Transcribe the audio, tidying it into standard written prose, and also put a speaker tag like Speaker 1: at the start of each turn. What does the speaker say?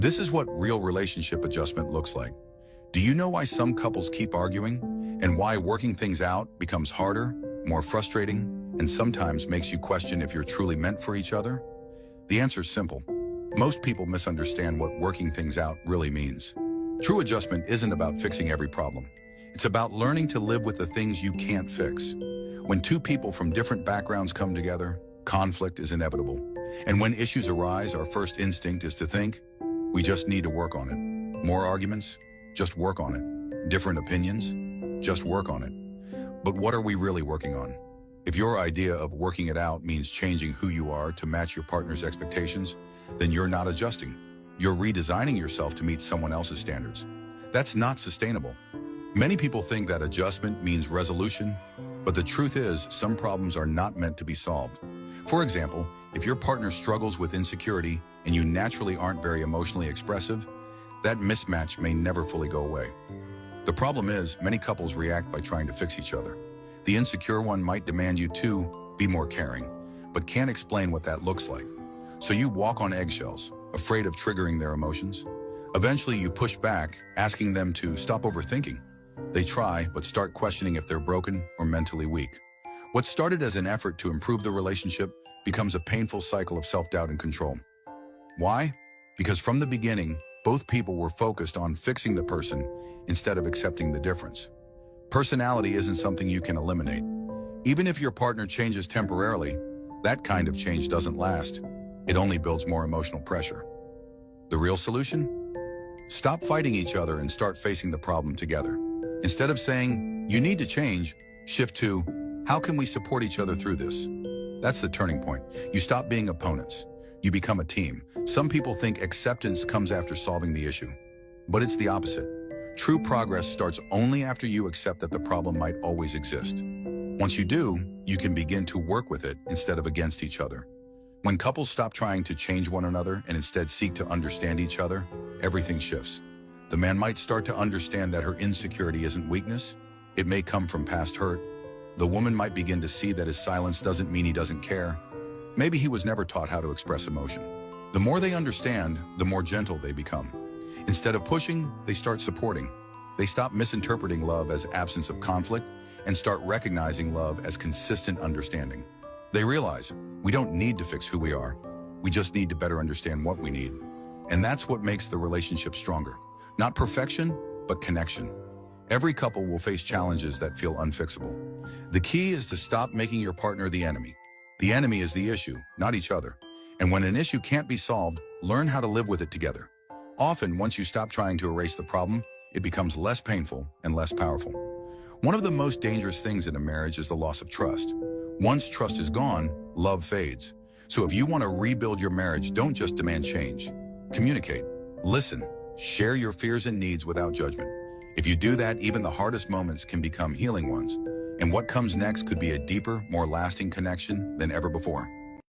Speaker 1: This is what real relationship adjustment looks like. Do you know why some couples keep arguing and why working things out becomes harder, more frustrating, and sometimes makes you question if you're truly meant for each other? The answer's simple. Most people misunderstand what working things out really means. True adjustment isn't about fixing every problem. It's about learning to live with the things you can't fix. When two people from different backgrounds come together, conflict is inevitable. And when issues arise, our first instinct is to think, we just need to work on it. More arguments? Just work on it. Different opinions? Just work on it. But what are we really working on? If your idea of working it out means changing who you are to match your partner's expectations, then you're not adjusting. You're redesigning yourself to meet someone else's standards. That's not sustainable. Many people think that adjustment means resolution, but the truth is some problems are not meant to be solved. For example, if your partner struggles with insecurity and you naturally aren't very emotionally expressive, that mismatch may never fully go away. The problem is, many couples react by trying to fix each other. The insecure one might demand you to be more caring, but can't explain what that looks like. So you walk on eggshells, afraid of triggering their emotions. Eventually you push back, asking them to stop overthinking. They try, but start questioning if they're broken or mentally weak. What started as an effort to improve the relationship becomes a painful cycle of self-doubt and control. Why? Because from the beginning, both people were focused on fixing the person instead of accepting the difference. Personality isn't something you can eliminate. Even if your partner changes temporarily, that kind of change doesn't last. It only builds more emotional pressure. The real solution? Stop fighting each other and start facing the problem together. Instead of saying, you need to change, shift to, how can we support each other through this? That's the turning point. You stop being opponents. You become a team. Some people think acceptance comes after solving the issue, but it's the opposite. True progress starts only after you accept that the problem might always exist. Once you do, you can begin to work with it instead of against each other. When couples stop trying to change one another and instead seek to understand each other, everything shifts. The man might start to understand that her insecurity isn't weakness. It may come from past hurt. The woman might begin to see that his silence doesn't mean he doesn't care. Maybe he was never taught how to express emotion. The more they understand, the more gentle they become. Instead of pushing, they start supporting. They stop misinterpreting love as absence of conflict and start recognizing love as consistent understanding. They realize we don't need to fix who we are. We just need to better understand what we need. And that's what makes the relationship stronger. Not perfection, but connection. Every couple will face challenges that feel unfixable. The key is to stop making your partner the enemy. The enemy is the issue, not each other. And when an issue can't be solved, learn how to live with it together. Often, once you stop trying to erase the problem, it becomes less painful and less powerful. One of the most dangerous things in a marriage is the loss of trust. Once trust is gone, love fades. So if you want to rebuild your marriage, don't just demand change. Communicate, listen, share your fears and needs without judgment. If you do that, even the hardest moments can become healing ones. And what comes next could be a deeper, more lasting connection than ever before.